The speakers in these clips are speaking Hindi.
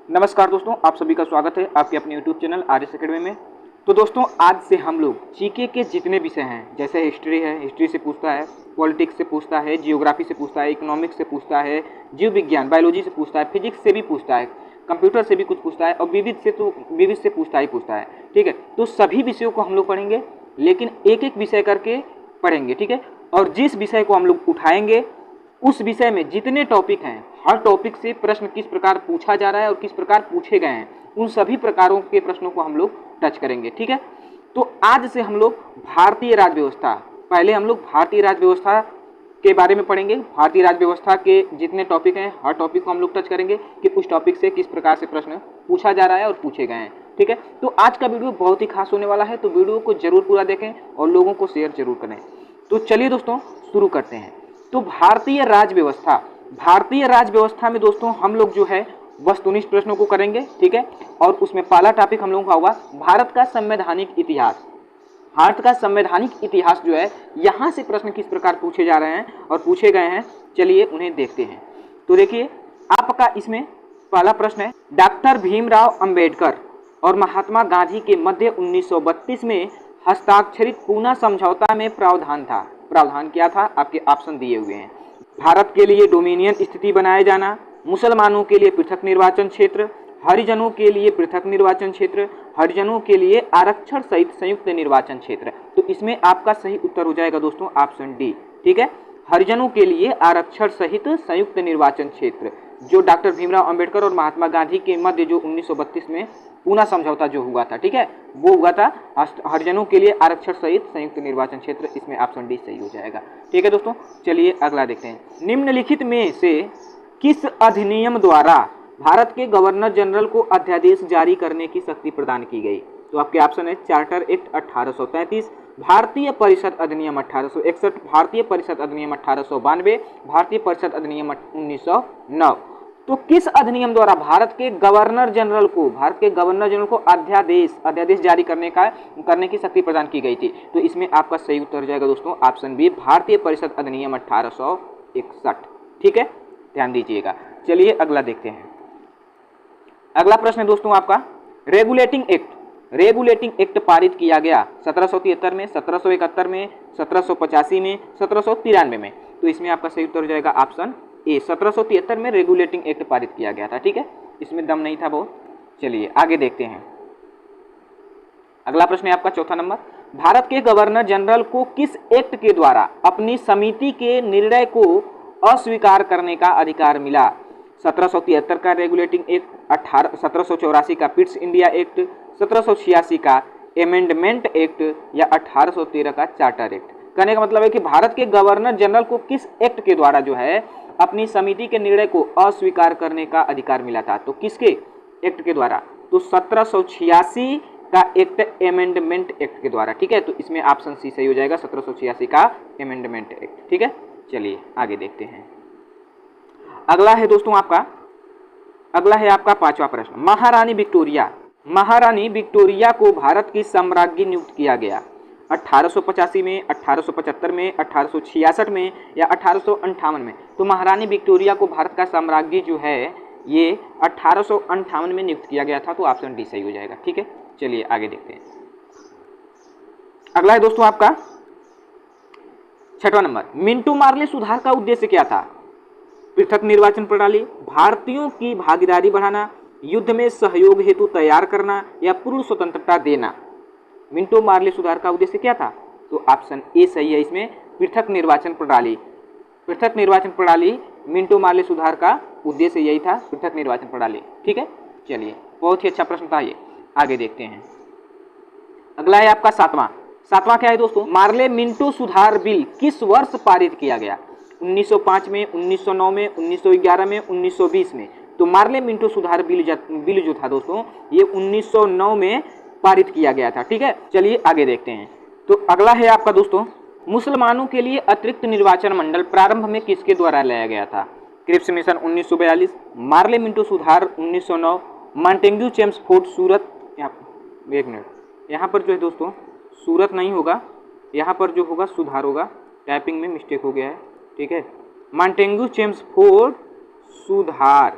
नमस्कार दोस्तों, आप सभी का स्वागत है आपके अपने यूट्यूब चैनल आरएस एकेडमी में। तो दोस्तों, आज से हम लोग जीके के जितने विषय हैं, जैसे हिस्ट्री है, हिस्ट्री से पूछता है, पॉलिटिक्स से पूछता है, जियोग्राफी से पूछता है, इकोनॉमिक्स से पूछता है, जीव विज्ञान बायोलॉजी से पूछता है, फिजिक्स से भी पूछता है, कंप्यूटर से भी कुछ पूछता है और विविध से पूछता ही पूछता है। ठीक है, तो सभी विषयों को हम लोग पढ़ेंगे, लेकिन एक एक विषय करके पढ़ेंगे। ठीक है, और जिस विषय को हम लोग उठाएंगे उस विषय में जितने टॉपिक हैं, हर टॉपिक से प्रश्न किस प्रकार पूछा जा रहा है और किस प्रकार पूछे गए हैं, उन सभी प्रकारों के प्रश्नों को हम लोग टच करेंगे। ठीक है, तो आज से हम लोग भारतीय राज्य व्यवस्था, पहले हम लोग भारतीय राज्य व्यवस्था के बारे में पढ़ेंगे। भारतीय राज्य व्यवस्था के जितने टॉपिक हैं, हर टॉपिक को हम लोग टच करेंगे कि उस टॉपिक से किस प्रकार से प्रश्न पूछा जा रहा है और पूछे गए हैं। ठीक है, तो आज का वीडियो बहुत ही खास होने वाला है, तो वीडियो को जरूर पूरा देखें और लोगों को शेयर जरूर करें। तो चलिए दोस्तों, शुरू करते हैं। तो भारतीय राज्य व्यवस्था में दोस्तों हम लोग जो है वस्तुनिष्ठ प्रश्नों को करेंगे। ठीक है, और उसमें पहला टॉपिक हम लोगों का होगा भारत का संवैधानिक इतिहास। भारत का संवैधानिक इतिहास जो है, यहाँ से प्रश्न किस प्रकार पूछे जा रहे हैं और पूछे गए हैं, चलिए उन्हें देखते हैं। तो देखिए, आपका इसमें पहला प्रश्न है, डॉक्टर भीमराव अंबेडकर और महात्मा गांधी के मध्य 1932 में हस्ताक्षरित पूना समझौता में प्रावधान था। प्रावधान क्या था? आपके ऑप्शन दिए हुए हैं। भारत के लिए डोमिनियन स्थिति बनाए जाना, मुसलमानों के लिए पृथक निर्वाचन क्षेत्र, हरिजनों के लिए पृथक निर्वाचन क्षेत्र, हरिजनों के लिए आरक्षण सहित संयुक्त निर्वाचन क्षेत्र। तो इसमें आपका सही उत्तर हो जाएगा दोस्तों ऑप्शन डी। ठीक है, हरिजनों के लिए आरक्षण सहित संयुक्त निर्वाचन क्षेत्र, जो डॉक्टर भीमराव अंबेडकर और महात्मा गांधी के मध्य जो 1932 में पूना समझौता जो हुआ था, ठीक है, वो हुआ था हरिजनों के लिए आरक्षण सहित संयुक्त निर्वाचन क्षेत्र। इसमें ऑप्शन डी सही हो जाएगा। ठीक है दोस्तों, चलिए अगला देखते हैं। निम्नलिखित में से किस अधिनियम द्वारा भारत के गवर्नर जनरल को अध्यादेश जारी करने की शक्ति प्रदान की गई? तो आपके ऑप्शन है चार्टर एक्ट 1833, भारतीय परिषद अधिनियम 1861, भारतीय परिषद अधिनियम 1892, भारतीय परिषद अधिनियम 1909। तो किस अधिनियम द्वारा भारत के गवर्नर जनरल को अध्यादेश जारी करने की शक्ति प्रदान की गई थी? तो इसमें आपका सही उत्तर हो जाएगा दोस्तों ऑप्शन बी, भारतीय परिषद अधिनियम 1861। ठीक है, ध्यान दीजिएगा। चलिए अगला देखते हैं। अगला प्रश्न है दोस्तों आपका, रेगुलेटिंग एक्ट पारित किया गया 1773 में, 1771 में, 1785 में, 1793 में। तो इसमें आपका सही उत्तर हो जाएगा ऑप्शन ए, 1773 में रेगुलेटिंग एक्ट पारित किया गया था। ठीक है, इसमें दम नहीं था बहुत। चलिए आगे देखते हैं। अगला प्रश्न है आपका चौथा नंबर, भारत के गवर्नर जनरल को किस एक्ट के द्वारा अपनी समिति के निर्णय को अस्वीकार करने का अधिकार मिला? 1773 का रेगुलेटिंग एक्ट, 1784 का पिट्स इंडिया एक्ट, 1786 का एमेंडमेंट एक्ट या 1813 का चार्टर एक्ट। कहने का मतलब है कि भारत के गवर्नर जनरल को किस एक्ट के द्वारा जो है अपनी समिति के निर्णय को अस्वीकार करने का अधिकार मिला था? तो किसके एक्ट के द्वारा? तो 1786 का एक्ट, एमेंडमेंट एक्ट के द्वारा। ठीक है, तो इसमें ऑप्शन सी सही हो जाएगा, 1786 का एमेंडमेंट एक्ट। ठीक है, चलिए आगे देखते हैं। अगला है दोस्तों आपका पांचवा प्रश्न, महारानी विक्टोरिया को भारत की सम्राज्ञी नियुक्त किया गया 1885 में, 1875 में, 1866 में या 1858 में? तो महारानी विक्टोरिया को भारत का सम्राज्ञी जो है ये 1858 में नियुक्त किया गया था। तो ऑप्शन डी सही हो जाएगा। ठीक है, चलिए आगे देखते हैं। अगला है दोस्तों आपका छठवां नंबर, मिंटो मार्ले सुधार का उद्देश्य क्या था? पृथक निर्वाचन प्रणाली, भारतीयों की भागीदारी बढ़ाना, युद्ध में सहयोग हेतु तैयार करना या पूर्ण स्वतंत्रता देना? मिंटो मार्ले सुधार का उद्देश्य क्या था? तो ऑप्शन ए सही है इसमें, पृथक निर्वाचन प्रणाली। मिंटो मार्ले सुधार का उद्देश्य यही था, पृथक निर्वाचन प्रणाली। ठीक है, चलिए बहुत ही अच्छा प्रश्न था ये। आगे देखते हैं। अगला है आपका सातवां क्या है दोस्तों, मार्ले मिंटो सुधार बिल किस वर्ष पारित किया गया? 1905 में, 1909 में, 1911 में, 1920 में? तो मार्ले मिंटो सुधार बिल जो था दोस्तों, ये 1909 में पारित किया गया था। ठीक है, चलिए आगे देखते हैं। तो अगला है आपका दोस्तों, मुसलमानों के लिए अतिरिक्त निर्वाचन मंडल प्रारंभ में किसके द्वारा लाया गया था? क्रिप्स मिशन 1942, मार्ले मिंटो सुधार 1909, मॉन्टेग्यू चेम्सफोर्ड सूरत। एक मिनट, यहाँ पर जो है दोस्तों सूरत नहीं होगा, यहाँ पर जो होगा सुधार होगा, टाइपिंग में मिस्टेक हो गया है। ठीक है, मॉन्टेग्यू चेम्सफोर्ड सुधार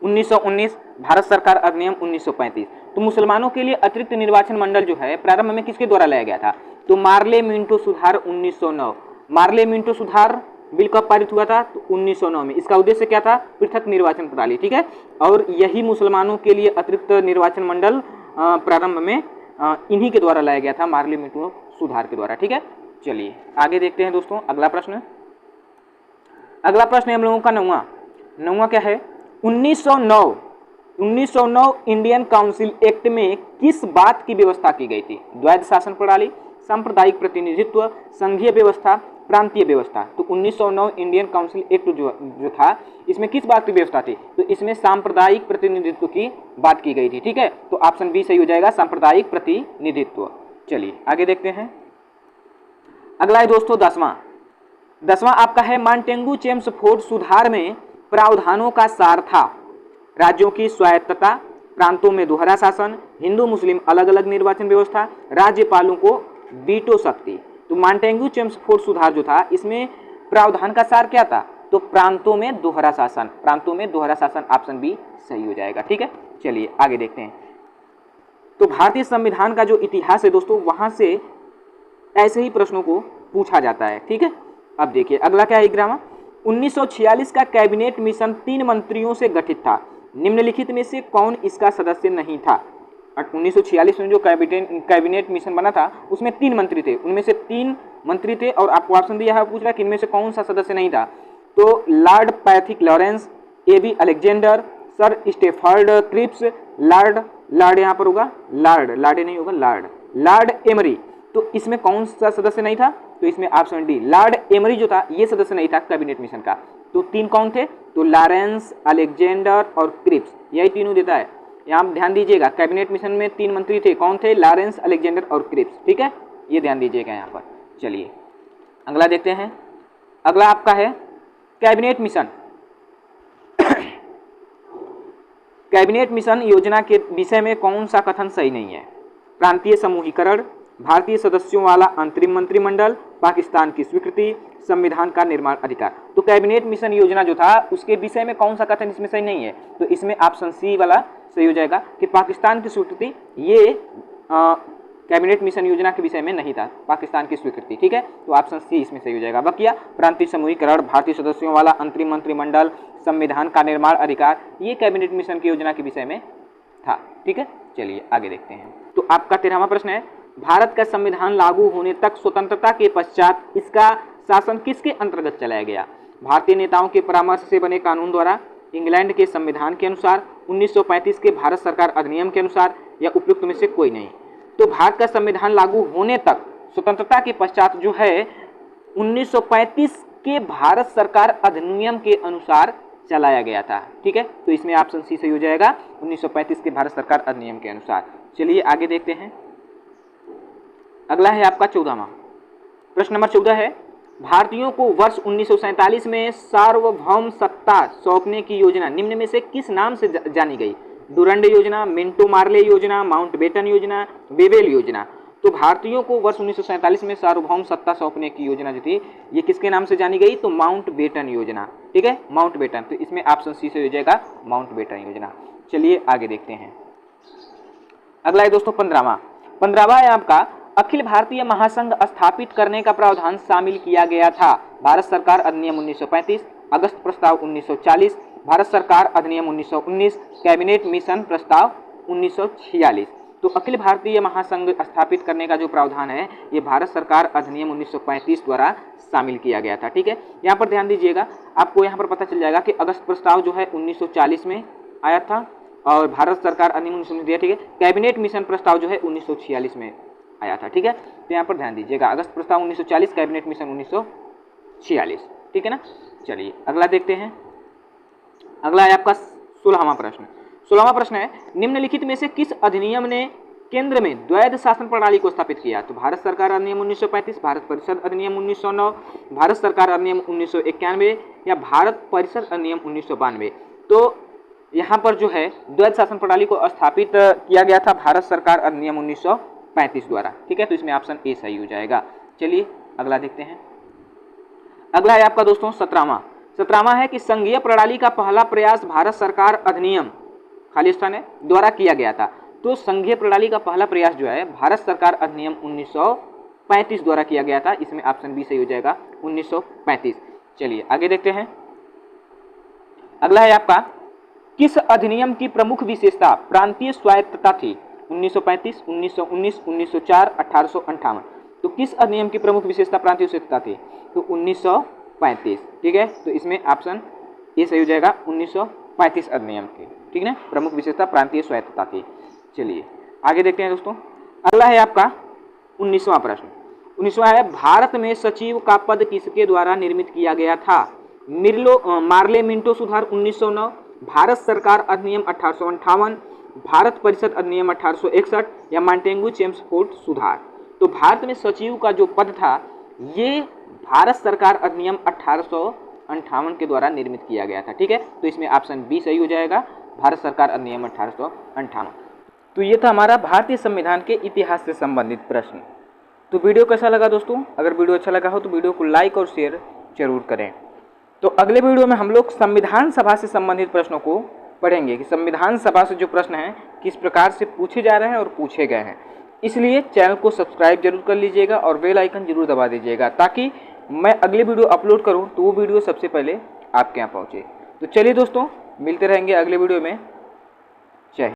1919, भारत सरकार अधिनियम 1935। तो मुसलमानों के लिए अतिरिक्त निर्वाचन मंडल जो है प्रारंभ में किसके द्वारा लाया गया था? तो मार्ले मिंटो सुधार 1909। मार्ले मिंटो सुधार बिल कब पारित हुआ था? तो 1909 में। इसका उद्देश्य क्या था? पृथक निर्वाचन प्रणाली, ठीक है। और यही मुसलमानों के लिए अतिरिक्त निर्वाचन मंडल प्रारंभ में इन्हीं के द्वारा लाया गया था, मार्ले मिंटो सुधार के द्वारा, ठीक है। चलिए आगे देखते हैं दोस्तों अगला प्रश्न। अगला प्रश्न है हम लोगों का नौवां क्या है? 1909 इंडियन काउंसिल एक्ट में किस बात की व्यवस्था की गई थी? द्वैध शासन प्रणाली, सांप्रदायिक प्रतिनिधित्व, संघीय व्यवस्था, प्रांतीय व्यवस्था। तो 1909 इंडियन काउंसिल एक्ट जो था इसमें किस बात की व्यवस्था थी? तो इसमें सांप्रदायिक प्रतिनिधित्व की बात की गई थी, ठीक है। तो ऑप्शन बी सही हो जाएगा, सांप्रदायिक प्रतिनिधित्व। चलिए आगे देखते हैं। अगला है दोस्तों दसवां आपका है मांटेगू चेम्सफोर्ड सुधार में प्रावधानों का सार था राज्यों की स्वायत्तता, प्रांतों में दोहरा शासन, हिंदू मुस्लिम अलग अलग निर्वाचन व्यवस्था, राज्यपालों को वीटो शक्ति। तो मांटेगू चेम्सफोर्ड सुधार जो था इसमें प्रावधान का सार क्या था? तो प्रांतों में दोहरा शासन, प्रांतों में दोहरा शासन, ऑप्शन बी सही हो जाएगा, ठीक है। चलिए आगे देखते हैं। तो भारतीय संविधान का जो इतिहास है दोस्तों वहां से ऐसे ही प्रश्नों को पूछा जाता है, ठीक है। अब देखिए अगला क्या है 11वां। 1946 का कैबिनेट मिशन 3 मंत्रियों से गठित था, निम्नलिखित में से कौन इसका सदस्य नहीं था? 1946 में जो कैबिनेट मिशन बना था उसमें 3 मंत्री थे, उनमें से 3 मंत्री थे और आपको ऑप्शन दिया है, पूछ रहा है कि इनमें से कौन सा सदस्य नहीं था। तो Lord Pethick Lawrence, A B. Alexander, sir Stafford Cripps, Lord यहाँ पर होगा लॉर्ड एमरी। तो इसमें कौन सा सदस्य नहीं था? तो इसमें ऑप्शन डी लॉर्ड एमरी जो था ये सदस्य नहीं था कैबिनेट मिशन का। तो 3 कौन थे? तो लॉरेंस, अलेक्जेंडर और क्रिप्स, यही तीनों देता है। यहाँ ध्यान दीजिएगा कैबिनेट मिशन में 3 मंत्री थे, कौन थे? लॉरेंस, अलेक्जेंडर और क्रिप्स, ठीक है, ये ध्यान दीजिएगा यहाँ पर। चलिए अगला देखते हैं। अगला आपका है कैबिनेट मिशन। कैबिनेट मिशन योजना के विषय में कौन सा कथन सही नहीं है? प्रांतीय समूहीकरण, भारतीय सदस्यों वाला अंतरिम मंत्रिमंडल, पाकिस्तान की स्वीकृति, संविधान का निर्माण अधिकार। तो कैबिनेट मिशन योजना जो था उसके विषय में कौन सा कथन इसमें सही नहीं है? तो इसमें ऑप्शन सी वाला सही हो जाएगा कि पाकिस्तान की स्वीकृति, ये कैबिनेट मिशन योजना के विषय में नहीं था, पाकिस्तान की स्वीकृति, ठीक है। तो ऑप्शन सी इसमें सही हो जाएगा। बकिया प्रांतीय समूहीकरण, भारतीय सदस्यों वाला अंतरिम मंत्रिमंडल, संविधान का निर्माण अधिकार, ये कैबिनेट मिशन की योजना के विषय में था, ठीक है। चलिए आगे देखते हैं। तो आपका 13वां प्रश्न है भारत का संविधान लागू होने तक स्वतंत्रता के पश्चात इसका शासन किसके अंतर्गत चलाया गया? भारतीय नेताओं के परामर्श से बने कानून द्वारा, इंग्लैंड के संविधान के अनुसार, 1935 के भारत सरकार अधिनियम के अनुसार, या उपयुक्त में से कोई नहीं। तो भारत का संविधान लागू होने तक स्वतंत्रता के पश्चात जो है 1935 के भारत सरकार अधिनियम के अनुसार चलाया गया था, ठीक है। तो इसमें ऑप्शन सी सही हो जाएगा, 1935 के भारत सरकार अधिनियम के अनुसार। चलिए आगे देखते हैं। अगला है आपका 14वां प्रश्न। नंबर 14 है भारतीयों को वर्ष 1947 में सार्वभौम सत्ता सौंपने की योजना निम्न में से किस नाम से जानी गई? डुरंड योजना, मिंटो मार्ले योजना, माउंटबेटन योजना, बेबेल योजना। तो भारतीयों को वर्ष 1947 में सार्वभौम सत्ता सौंपने की योजना जो थी ये किसके नाम से जानी गई? तो माउंटबेटन योजना, ठीक है, माउंटबेटन। तो इसमें ऑप्शन सी से हो जाएगा माउंटबेटन योजना। चलिए आगे देखते हैं। अगला है दोस्तों 15वां है आपका अखिल भारतीय महासंघ स्थापित करने का प्रावधान शामिल किया गया था। भारत सरकार अधिनियम 1935, अगस्त प्रस्ताव 1940, भारत सरकार अधिनियम 1919, कैबिनेट मिशन प्रस्ताव 1946। तो अखिल भारतीय महासंघ स्थापित करने का जो प्रावधान है ये भारत सरकार अधिनियम 1935 द्वारा शामिल किया गया था, ठीक है। यहाँ पर ध्यान दीजिएगा, आपको यहाँ पर पता चल जाएगा कि अगस्त प्रस्ताव जो है 1940 में आया था और भारत सरकार अधिनियम 1919 दिया, ठीक है। कैबिनेट मिशन प्रस्ताव जो है 1946 में आया था, ठीक है। तो यहाँ पर ध्यान दीजिएगा, अगस्त प्रस्ताव 1940, कैबिनेट मिशन 1946, ठीक है ना। चलिए अगला देखते हैं। अगला है आपका 16वां प्रश्न। 16वां प्रश्न है निम्नलिखित में से किस अधिनियम ने केंद्र में द्वैध शासन प्रणाली को स्थापित किया? तो भारत सरकार अधिनियम 1935, भारत परिषद अधिनियम 1909, भारत सरकार अधिनियम 1991 या भारत परिषद अधिनियम 1992। तो यहाँ पर जो है द्वैध शासन प्रणाली को स्थापित किया गया था भारत सरकार अधिनियम 1935 द्वारा, ठीक है। तो इसमें ऑप्शन ए सही हो जाएगा। चलिए अगला देखते हैं। अगला है आपका दोस्तों 17वां 17वां है कि संघीय प्रणाली का पहला प्रयास भारत सरकार अधिनियम खाली स्थान है द्वारा किया गया था। तो संघीय प्रणाली का पहला प्रयास जो है भारत सरकार अधिनियम 1935 द्वारा किया गया था। इसमें ऑप्शन बी सही हो जाएगा 1935। चलिए आगे देखते हैं। अगला है आपका, किस अधिनियम की प्रमुख विशेषता प्रांतीय स्वायत्तता थी? 1935, 1919, 1904, 1858। तो किस अधिनियम की प्रमुख विशेषता प्रांतीय स्वायत्तता थी? तो 1935। ठीक है, तो इसमें ऑप्शन ए सही हो जाएगा 1935 अधिनियम की। ठीक है, प्रमुख विशेषता प्रांतीय स्वायत्तता थी। चलिए आगे देखते हैं दोस्तों। अगला है आपका 19वां प्रश्न। 19वां है, भारत में सचिव का पद किसके द्वारा निर्मित किया गया था? मार्ले मिंटो सुधार 1909, भारत सरकार अधिनियम 1858, भारत परिषद अधिनियम 1861 या मॉन्टेग्यू चेम्सफोर्ड सुधार। तो भारत में सचिव का जो पद था ये भारत सरकार अधिनियम 1858 के द्वारा निर्मित किया गया था। ठीक है, तो इसमें ऑप्शन बी सही हो जाएगा, भारत सरकार अधिनियम 1858। तो ये था हमारा भारतीय संविधान के इतिहास से संबंधित प्रश्न। तो वीडियो कैसा लगा दोस्तों? अगर वीडियो अच्छा लगा हो तो वीडियो को लाइक और शेयर जरूर करें। तो अगले वीडियो में हम लोग संविधान सभा से संबंधित प्रश्नों को पढ़ेंगे कि संविधान सभा से जो प्रश्न हैं किस प्रकार से पूछे जा रहे हैं और पूछे गए हैं। इसलिए चैनल को सब्सक्राइब जरूर कर लीजिएगा और बेल आइकन जरूर दबा दीजिएगा ताकि मैं अगली वीडियो अपलोड करूं तो वो वीडियो सबसे पहले आपके यहाँ पहुंचे। तो चलिए दोस्तों, मिलते रहेंगे अगले वीडियो में।